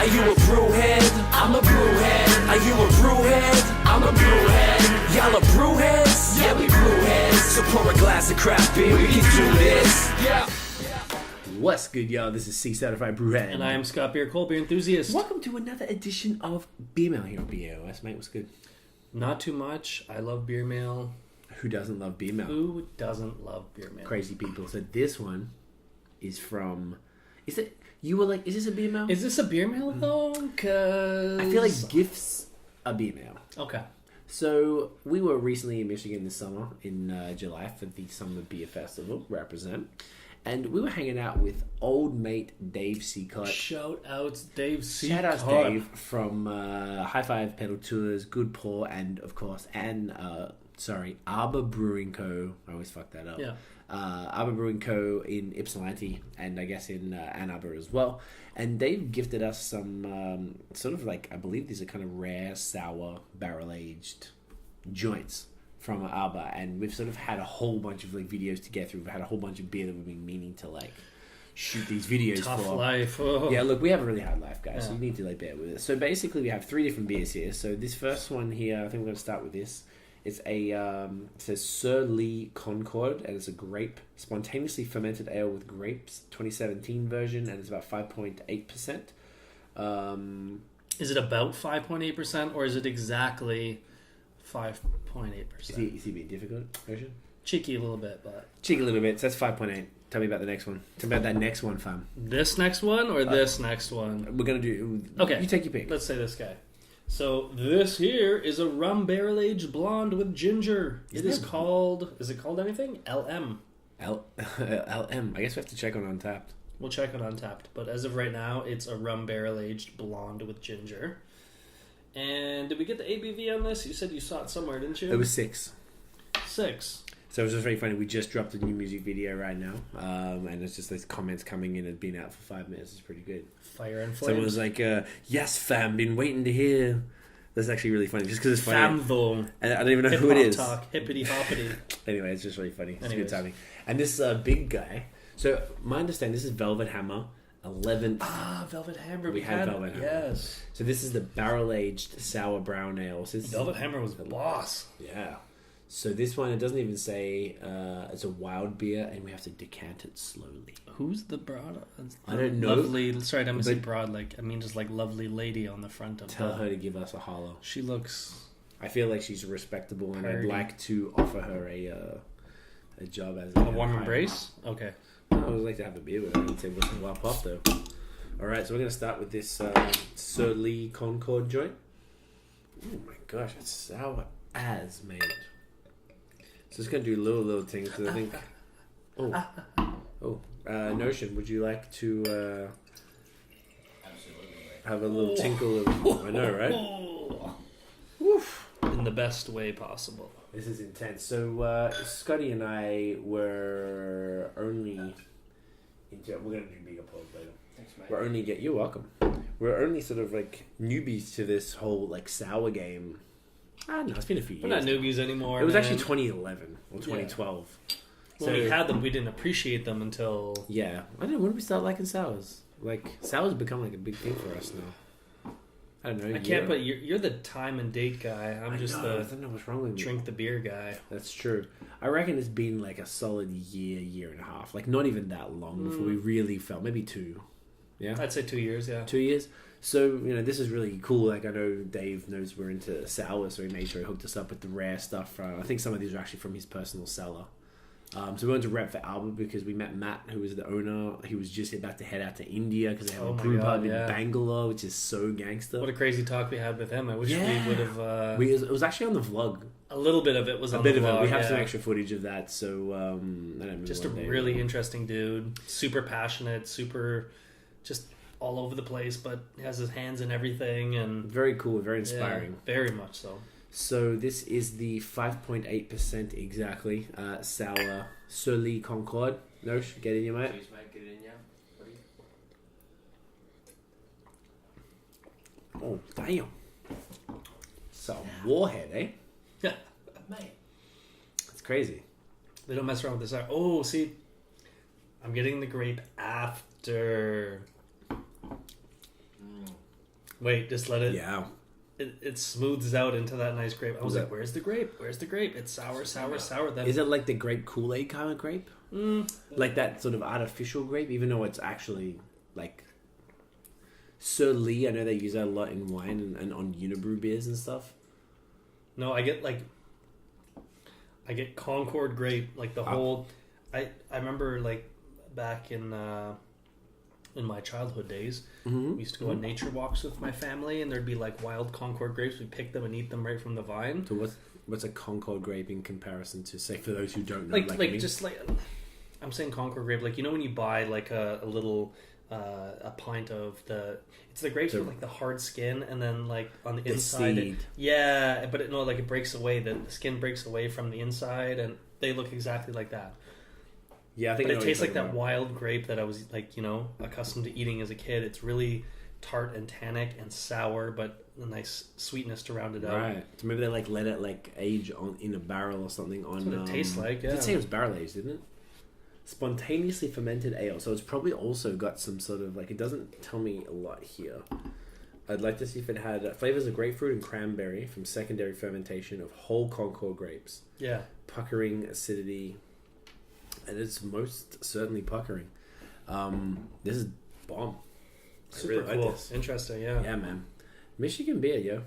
Are you a brewhead? I'm a brewhead. Are you a brewhead? I'm a brewhead. Y'all are brewheads? Yeah, we brewheads. So pour a glass of craft beer, we can do this. Yeah. What's good, y'all? This is C Certified Brewhead. And I am Scott Beer, cold beer enthusiast. Welcome to another edition of Beer Mail here on BAOS, mate. What's good? Not too much. I love beer mail. Who doesn't love Beer Mail? Who doesn't love beer mail? Crazy people. So this one is from... Is it... You were like, is this a Beer Mail? Is this a beer mail though? Cause I feel like gifts are Beer Mail. Okay. So we were recently in Michigan this summer in July for the Summer Beer Festival, represent. And we were hanging out with old mate Dave Cicotte. Shout outs Dave Cicotte. Shout outs Dave from High Five Pedal Tours, Good Pour, and of course, Arbor Brewing Co. I always fuck that up. Yeah. Arbor Brewing Co. in Ypsilanti, and I guess in Ann Arbor as well. And Dave gifted us some sort of like, I believe these are kind of rare, sour, barrel-aged joints from Arbor, and we've sort of had a whole bunch of like videos to get through. We've had a whole bunch of beer that we've been meaning to like shoot these videos Tough for. life. Oh. Yeah, look, we have a really hard life, guys, so Yeah. you need to like bear with us. So basically we have 3 different beers here. So this first one here, I think we're going to start with this. It's a, it says Sir Lee Concord, and it's a grape, spontaneously fermented ale with grapes, 2017 version, and it's about 5.8%. Is it about 5.8% or is it exactly 5.8%? Is he being difficult version? Cheeky a little bit, but... Cheeky a little bit, so that's 5.8. Tell me about the next one. Tell me about that next one, fam. This next one or this next one? We're going to do... Okay. You take your pick. Let's say this guy. So this here is a rum barrel-aged blonde with ginger. Is it called anything? LM. LM. I guess we have to check on Untapped. We'll check on Untapped. But as of right now, it's a rum barrel-aged blonde with ginger. And did we get the ABV on this? You said you saw it somewhere, didn't you? It was 6. 6. So it was just very funny. We just dropped a new music video right now, and it's just these comments coming in. It's been out for 5 minutes. It's pretty good. Fire and flames. Someone was like, "Yes, fam, been waiting to hear." That's actually really funny, just because it's funny. Fam though. And I don't even know who it is. Talk, hippity hoppity. Anyway, it's just really funny. It's Anyways. good timing. And this big guy. So my understanding, this is Velvet Hammer, 11th. Velvet Hammer. We had Velvet Hammer. Yes. So this is the barrel-aged sour brown ale. So Velvet Hammer was boss. Yeah. So this one, it doesn't even say it's a wild beer, and we have to decant it slowly. Who's the broad? I don't know. Lovely. Sorry, I didn't say broad. I mean just like lovely lady on the front of. Tell her to give us a holler. She looks. I feel like she's respectable, and Party. I'd like to offer her a job as A warm embrace. Okay. I would like to have a beer with her and say, "Listen, well, pop though." All right, so we're gonna start with this Sir Lee Concord joint. Oh my gosh, it's sour as made. So it's going to do little things, because I think... Notion, would you like to have a little tinkle of... I know, right? Woof. In the best way possible. This is intense. So, Scotty and I were only... We're going to do bigger polls later. Thanks, mate. You're welcome. We're only sort of like newbies to this whole like sour game. No, it's been a few years. We're not newbies anymore. It was man. actually 2011 or 2012. When we had them, we didn't appreciate them until... Yeah. I don't know, when did we start liking sours? Like, sours have become like a big thing for us now. I don't know. I can't, but you're the time and date guy. I'm just I the don't know what's wrong with me. drink the beer guy. That's true. I reckon it's been like a solid year and a half. Like, not even that long before we really felt. Maybe 2. Yeah? I'd say 2 years, yeah. 2 years. So, this is really cool. Like, I know Dave knows we're into sour, so he made sure he hooked us up with the rare stuff. I think some of these are actually from his personal cellar. So we went to rep for Arbor because we met Matt, who was the owner. He was just about to head out to India because they have a brew pub in Bangalore, which is so gangster. What a crazy talk we had with him. I wish we would have... it was actually on the vlog. A little bit of it was on the vlog. A bit of it. We have some extra footage of that, so... I don't remember just a really interesting dude. Super passionate, super... Just... all over the place, but has his hands in everything, and very cool, very inspiring. Yeah, very much so. So this is the 5.8% exactly sour Sir Lee Concord. No, get in your mate. Cheers, mate. Get it in, yeah. Buddy. Oh damn! So warhead, eh? Yeah, Mate. It's crazy. They don't mess around with this. Oh, see, I'm getting the grape after. Wait, just let it. Yeah. It smooths out into that nice grape. I was like, "Where's the grape? Where's the grape?" It's sour. Then Is it like the grape Kool-Aid kind of grape? Like that sort of artificial grape, even though it's actually like Surly. I know they use that a lot in wine and on Unibrew beers and stuff. No, I get Concord grape, like the whole. I remember like back in my childhood days, we used to go on nature walks with my family, and there'd be like wild Concord grapes. We'd pick them and eat them right from the vine. So what's a Concord grape in comparison to, say, for those who don't know? I'm saying Concord grape, like, you know when you buy like a little a pint of it's the grapes with like the hard skin, and then like on the inside, seed. but it breaks away. The skin breaks away from the inside, and they look exactly like that. Yeah, I think. But it tastes like that wild grape that I was like, accustomed to eating as a kid. It's really tart and tannic and sour, but a nice sweetness to round it out. Right. So maybe they like let it like age in a barrel or something. That's what it tastes like. Yeah. It say it was barrel aged, didn't it? Spontaneously fermented ale. So it's probably also got some sort of like. It doesn't tell me a lot here. I'd like to see if it had flavors of grapefruit and cranberry from secondary fermentation of whole Concord grapes. Yeah. Puckering acidity. And it's most certainly puckering. This is bomb. Super really cool. like this. Interesting, yeah. Yeah, man. Michigan beer, yo.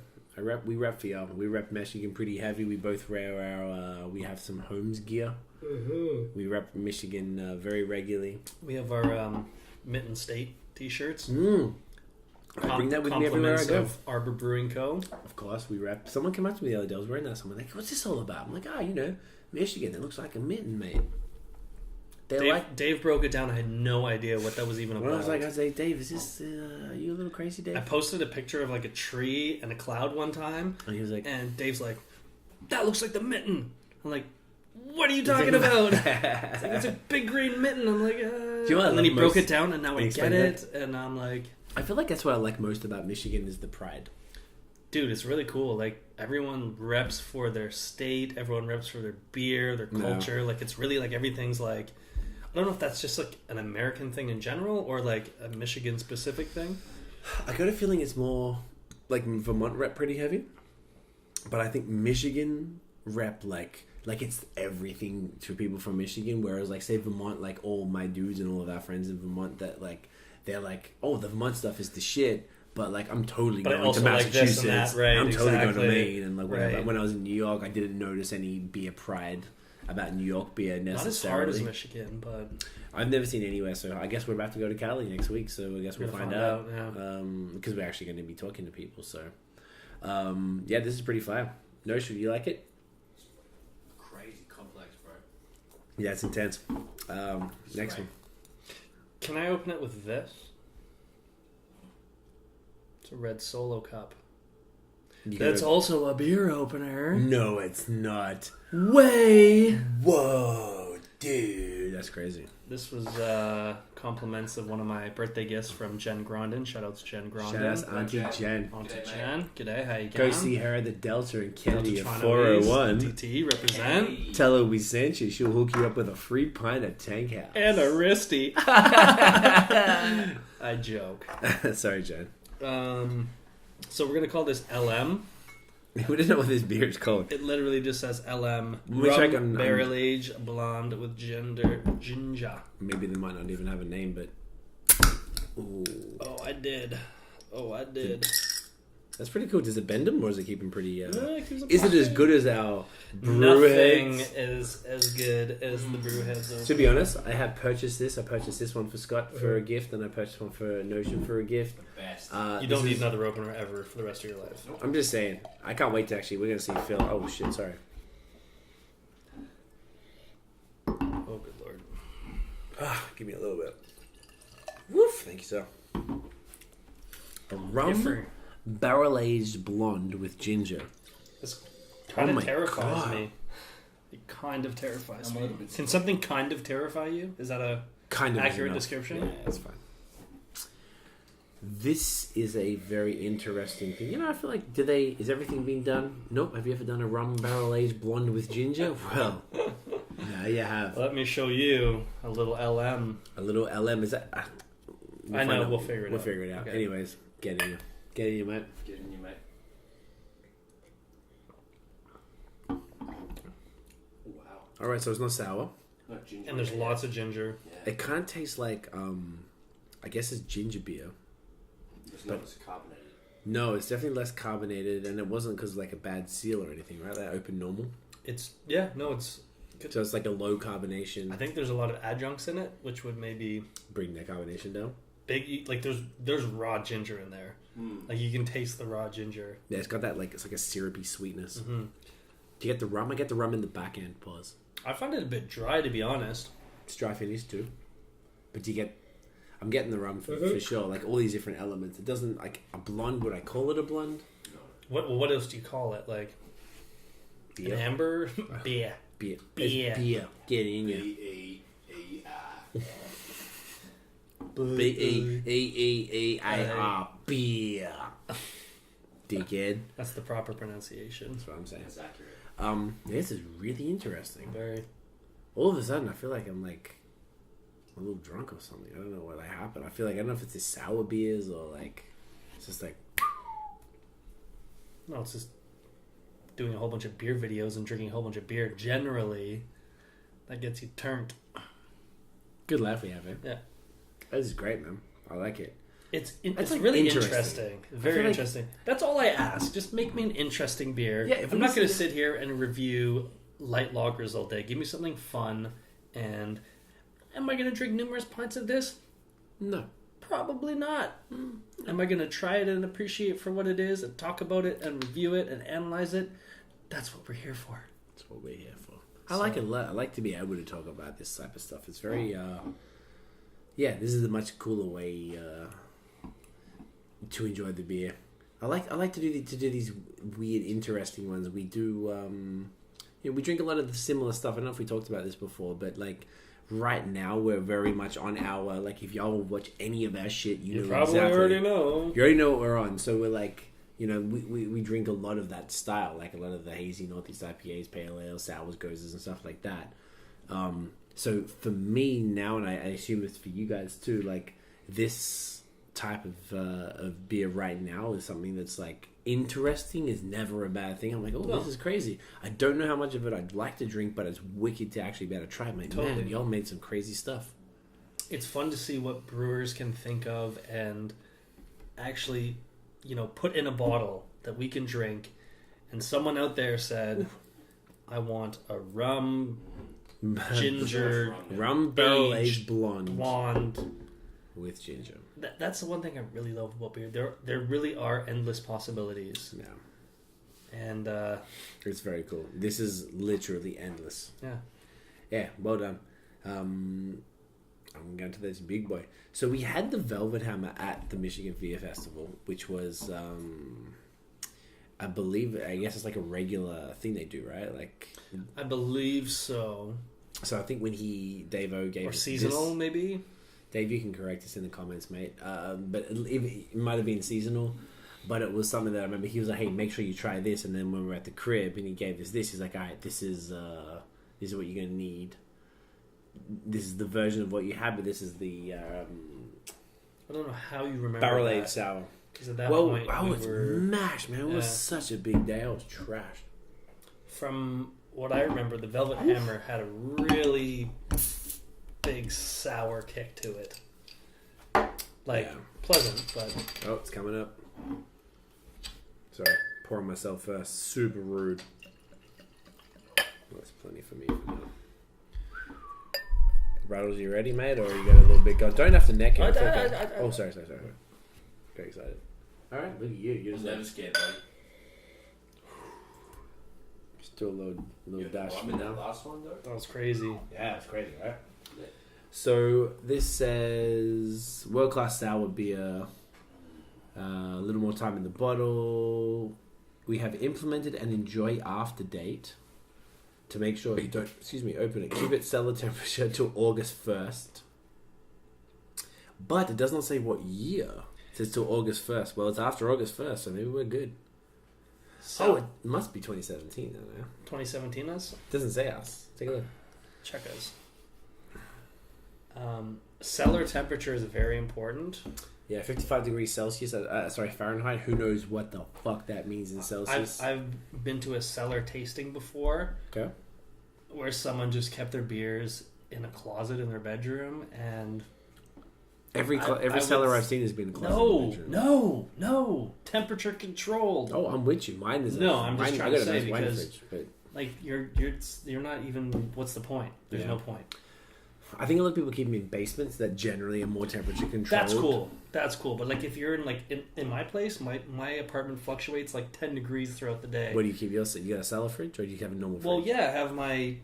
We rep for y'all. We rep Michigan pretty heavy. We both wear our. We have some Holmes gear. Mm-hmm. We rep Michigan very regularly. We have our Mitten State t-shirts. I bring that with me everywhere I go. Of Arbor Brewing Co. Of course, we rep. Someone came up to me the other day. I was wearing that. Someone like, "What's this all about?" I'm like, Michigan. It looks like a mitten, mate. Dave broke it down. I had no idea what that was even about. I was like, Dave, is this, are you a little crazy, Dave? I posted a picture of like a tree and a cloud one time. And he was like, and Dave's like, that looks like the mitten. I'm like, what are you talking about? It's a big green mitten. I'm like, Do you know what and then he broke it down, and now I get it. And I'm like, I feel like that's what I like most about Michigan is the pride. Dude, it's really cool. Like, everyone reps for their state. Everyone reps for their beer, their culture. Like, it's really like everything's like, I don't know if that's just like an American thing in general or like a Michigan specific thing. I got a feeling it's more like Vermont rep pretty heavy, but I think Michigan rep like it's everything to people from Michigan. Whereas like say Vermont, like all my dudes and all of our friends in Vermont that like they're like, oh, the Vermont stuff is the shit. But like I'm totally going to Massachusetts. Like right, I'm totally exactly. going to Maine and like whatever. Right. When I was in New York, I didn't notice any beer pride about New York beer necessarily. Not as hard as Michigan, but I've never seen anywhere. So I guess we're about to go to Cali next week. So I guess we'll find out. Yeah. Because we're actually going to be talking to people. So yeah, this is pretty fire. Notion, you like it? Crazy complex, bro. Yeah, it's intense. Next one. Can I open it with this? It's a red Solo cup. That's also a beer opener. No, it's not. Way. Whoa, dude, that's crazy. This was compliments of one of my birthday gifts from Jen Grondin. Shout out to Jen Grondin. Shout out Auntie Jen. Auntie Jen. G'day, how you Go going? see her at the Delta in Kennedy at Delta 401. TT, represent. Hey. Tell her we sent you. She'll hook you up with a free pint at Tank House. And a wristy. I joke. Sorry, Jen. So we're going to call this LM. We didn't know what this beer is called. It literally just says LM. Which I can- Barrel age blonde with ginger. Maybe they might not even have a name, but... Ooh. Oh, I did. That's pretty cool. Does it bend them, or does it keep them pretty... Yeah, it keeps them is it as pretty- good as our Nothing BrewHeads? is as good as the BrewHeads. To be honest, I have purchased this. I purchased this one for Scott for a gift, and I purchased one for Notion for a gift. The best. You don't need another opener ever for the rest of your life. I'm just saying. I can't wait to actually... We're going to see Phil... Oh, shit, sorry. Oh, good lord. Give me a little bit. Woof. Thank you, sir. A rum Different. barrel-aged blonde with ginger. This kind Oh of my terrifies God. me. It kind of terrifies I'm a me. little bit Can something kind of terrify you? Is that a Kind of accurate enough. description? Yeah, that's fine. This is a very interesting thing. You know, I feel like, is everything being done? Nope. Have you ever done a rum barrel-aged blonde with ginger? Well, now you have. Let me show you a little LM. A little LM. Is that... I know, we'll figure it out. We'll figure it out. Okay. Anyways, get Get in, you mate. Get in, you mate. Wow. All right, so it's not sour. Not ginger. And there's lots of ginger. Yeah. It kind of tastes like, I guess it's ginger beer. It's not as carbonated. No, it's definitely less carbonated, and it wasn't because like a bad seal or anything, right? That open normal. It's good. So it's like a low carbonation. I think there's a lot of adjuncts in it, which would maybe Bring that carbonation down. like there's raw ginger in there. Like you can taste the raw ginger. Yeah, it's got that like it's like a syrupy sweetness. Mm-hmm. Do you get the rum? I get the rum in the back end. Pause. I find it a bit dry, to be honest. It's dry finish too, but do you get? I'm getting the rum for sure. Like all these different elements. It doesn't like a blonde. Would I call it a blonde? What else do you call it? Like Beer. an amber beer. Beer. Beer. It's beer. Get in you. B-E-E-R. B-E-E-E-E-A-R. Beer. Dickhead. That's the proper pronunciation. That's what I'm saying. That's accurate. This is really interesting. Very. All of a sudden, I feel like I'm like a little drunk or something. I don't know what happened. I feel like I don't know if it's the sour beers or like it's just like No, it's just doing a whole bunch of beer videos and drinking a whole bunch of beer. Generally, that gets you turned. good laugh we have here. Yeah. This is great, man. I like it. It's like really interesting. interesting. Very feel like- interesting. That's all I ask. Just make me an interesting beer. Yeah, if I'm we not going to sit- sit here and review light lagers all day. Give me something fun. And am I going to drink numerous pints of this? No. Probably not. Am I going to try it and appreciate it for what it is and talk about it and review it and analyze it? That's what we're here for. That's what we're here for. I like it a lot. I like to be able to talk about this type of stuff. It's very, yeah, this is a much cooler way to enjoy the beer. I like to do these weird, interesting ones. We do, we drink a lot of the similar stuff. I don't know if we talked about this before, but like right now we're very much on our like. If y'all watch any of our shit, you know probably exactly. already know. You already know what we're on. So we're like, we drink a lot of that style, like a lot of the hazy Northeast IPAs, pale ale, sours, gozes, and stuff like that. So for me now, and I assume it's for you guys too, like this type of beer right now is something that's like interesting, is never a bad thing. I'm like, this is crazy. I don't know how much of it I'd like to drink, but it's wicked to actually be able to try it. Like, Totally. man, y'all made some crazy stuff. It's fun to see what brewers can think of and actually, put in a bottle that we can drink. And someone out there said, I want a rum, ginger, Rum barrel aged aged blonde with ginger. That's the one thing I really love about beer. There really are endless possibilities. Yeah. And, It's very cool. This is literally endless. yeah. Yeah, well done. I'm going to this big boy. So we had the Velvet Hammer at the Michigan Beer Festival, which was, I guess it's like a regular thing they do, right? Like, I believe so. so I think when Dave-O gave Or us seasonal, this- maybe? Dave, you can correct us in the comments, mate. But it might have been seasonal, but it was something that I remember. He was like, "Hey, make sure you try this." And then when we were at the crib, and he gave us this, he's like, "All right, this is what you're gonna need. This is the version of what you had, but this is the I don't know how you remember barrel that. aged sour." Because at that Well, point, I we was were... mashed, man. It was Yeah. such a big day. I was trashed. From what I remember, the Velvet Hammer had a really big sour kick to it. Like, Yeah. pleasant, but... Oh, it's coming up. Sorry, pouring myself first. Super rude. That's plenty for me for now. Rattles, you ready, mate? Or you got a little bit going? Don't have to neck it. It's okay. Oh, sorry. Got excited. All right, look at you. You're I'm just never scared, buddy. still a little dash I'm for in that now. last one, though. That was crazy. Yeah, it's crazy, right? So this says world-class sour beer. A little more time in the bottle. We have implemented an enjoy after date to make sure you don't, open it. Keep it cellar temperature till August 1st. But it does not say what year. It says till August 1st. Well, it's after August 1st, so maybe we're good. So, It must be 2017, I don't know. 2017 is? It doesn't say us. Take a look. Check us. Cellar temperature is very important. Yeah, 55 degrees Celsius. Sorry, Fahrenheit. Who knows what the fuck that means in Celsius? I've been to a cellar tasting before. Okay. Where someone just kept their beers in a closet in their bedroom, and Every cellar I've seen has been a closet. in the bedroom. no, temperature controlled. Oh, I'm with you. Mine is. I'm just trying to say nice wine because fridge, but like you're not even. What's the point? There's no point. I think a lot of people keep them in basements that generally are more temperature controlled. That's cool. But like if you're in my place, my apartment fluctuates like 10 degrees throughout the day. Where do you keep yours? You got a cellar fridge, or do you have a normal fridge? Well, yeah, I have my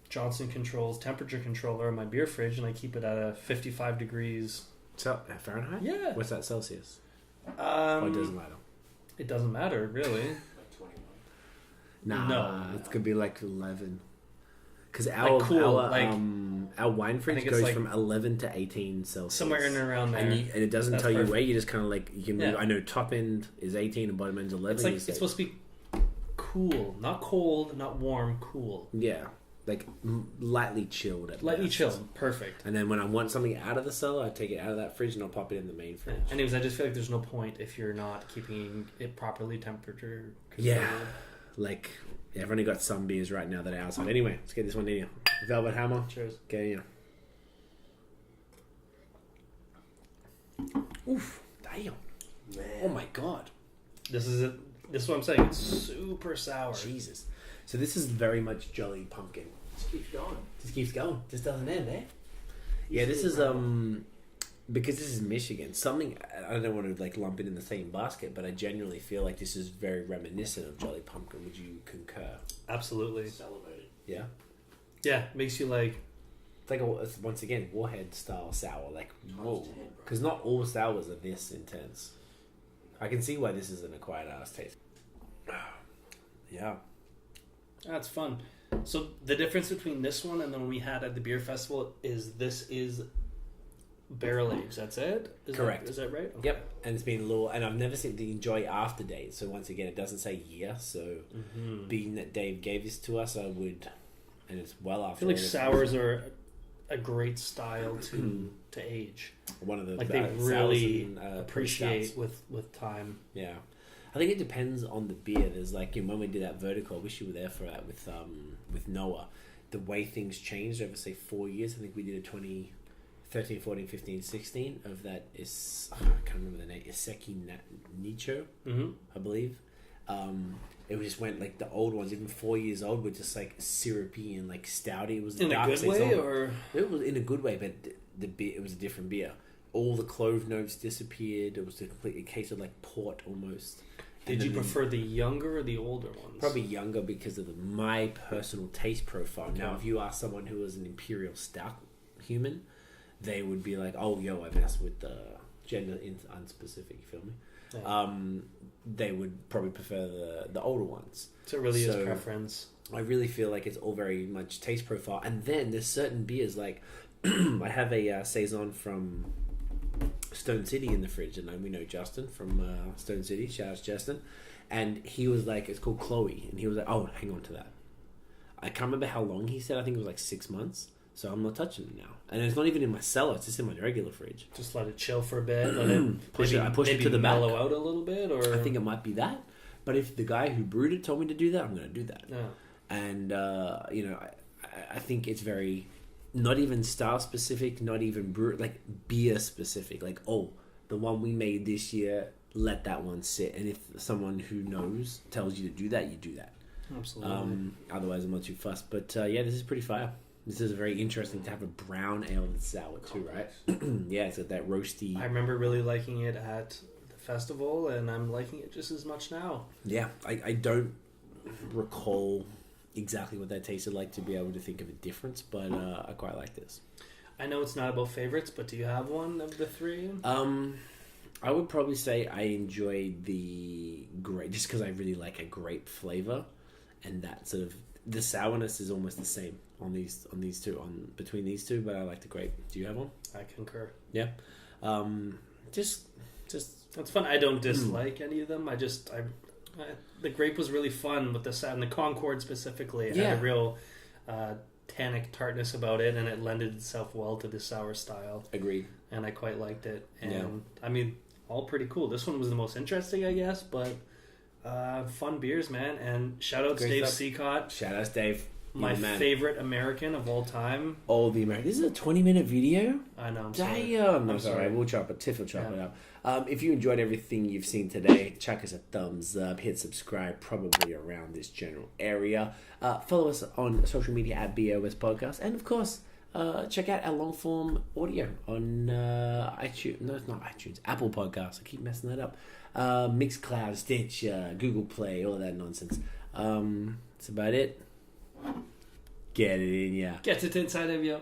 Johnson Controls temperature controller in my beer fridge, and I keep it at 55 degrees. Fahrenheit? Yeah. What's that Celsius? Or it doesn't matter. It doesn't matter, really. Like 21. Nah, No. it could be like 11. Because our wine fridge it's goes like from 11 to 18 Celsius. Somewhere in and around there. And it doesn't That's tell you perfect. where. You just kind of like, you can move. Yeah. I know top end is 18 and bottom end is 11. It's like You it's say- supposed to be cool, not cold, not warm, cool. Yeah. Like lightly chilled. Lightly best. chilled, perfect. And then when I want something out of the cellar, I take it out of that fridge and I'll pop it in the main fridge. Anyways, I just feel like there's no point if you're not keeping it properly temperature controlled. Yeah. Like, I've only got some beers right now that are outside. Anyway, let's get this one in here. Velvet Hammer. Cheers. Okay, yeah. Oof. Damn. Man. Oh my god. This is it. This is what I'm saying. It's super sour. Jesus. So this is very much Jolly Pumpkin. Just keeps going. Just keeps going. Just doesn't end, eh? Yeah, this is because this is Michigan. Something I don't want to like lump it in the same basket, but I genuinely feel like this is very reminiscent of Jolly Pumpkin. Would you concur? Absolutely. Celebrated. Yeah. Yeah, makes you like. It's like it's once again Warhead style sour. Like whoa, 10, bro. because not all sours are this intense. I can see why this is an acquired ass taste. Yeah. That's fun. So the difference between this one and the one we had at the beer festival is this is barrel aged. That's it. Correct. Is that right? Okay. Yep, and it's been a little, and I've never seen the enjoy after date. So once again, it doesn't say year. So being that Dave gave this to us, I would, and it's well I after. feel like all this- sours are a great style to age. one of the Like they sours really and, appreciate stouts. with time. Yeah, I think it depends on the beer. There's like when we did that vertical, I wish you were there for that with Noah. The way things changed over say 4 years. I think we did a 2013, 14, 15, 16 of that. I can't remember the name. Iseki Nicho, I believe. It just went like the old ones, even 4 years old, were just like syrupy and like stouty. It was In a dark good way, saison. or It was in a good way, but the beer, it was a different beer. All the clove notes disappeared. It was a completely case of like port almost. did And you then prefer the younger or the older ones? probably younger because of my personal taste profile. Now, if you ask someone who was an imperial stout human, they would be like, "Oh, yo, I mess with the gender unspecific." You feel me? Yeah. They would probably prefer the older ones. So it really is So- preference. I really feel like it's all very much taste profile. And then there's certain beers like I have a saison from Stone City in the fridge, and we know Justin from Stone City. Shout out to Justin. And he was like, it's called Chloe, and he was like, oh, hang on to that. I can't remember how long he said. I think it was like 6 months. So I'm not touching it now, and it's not even in my cellar. It's just in my regular fridge. Just let it chill for a bit. Let it I push it to the mellow back. out a little bit, or I think it might be that. But if the guy who brewed it told me to do that, I'm going to do that. no. And I think it's very not even style specific, not even like beer specific. Like, oh, the one we made this year, let that one sit. And if someone who knows tells you to do that, you do that. Absolutely. Otherwise, I'm not too fussed. But yeah, this is pretty fire. This is very interesting to have a brown ale that's sour too, right? Yeah, it's got that roasty. I remember really liking it at the festival, and I'm liking it just as much now. Yeah, I don't recall exactly what that tasted like to be able to think of a difference, but I quite like this. I know it's not about favorites, but do you have one of the three? I would probably say I enjoyed the grape just because I really like a grape flavor, and that sort of the sourness is almost the same on these two between these two, but I like the grape. Do you have one? I concur. Yeah. Just It's fun. I don't dislike any of them. I the grape was really fun with the and the Concord specifically. It had Yeah. a real tannic tartness about it, and it lended itself well to the sour style. Agreed. And I quite liked it. And Yeah. I mean, all pretty cool. This one was the most interesting, I guess, but fun beers, man. And shout out to Great Dave stuff. Cicotte, Shout out to Dave. my You're the man. favorite American of all time. All the Americans. This is a 20-minute video? I know. I'm sorry. Damn. I'm sorry. We'll chop it. Tiff will chop Yeah. it up. If you enjoyed everything you've seen today, chuck us a thumbs up. Hit subscribe, probably around this general area. Follow us on social media at BAOS Podcast. And, of course, check out our long-form audio on iTunes. No, it's not iTunes. Apple Podcasts. I keep messing that up. Mixcloud, Stitch, Google Play, all of that nonsense. That's about it. Get it in ya. Get it inside of you.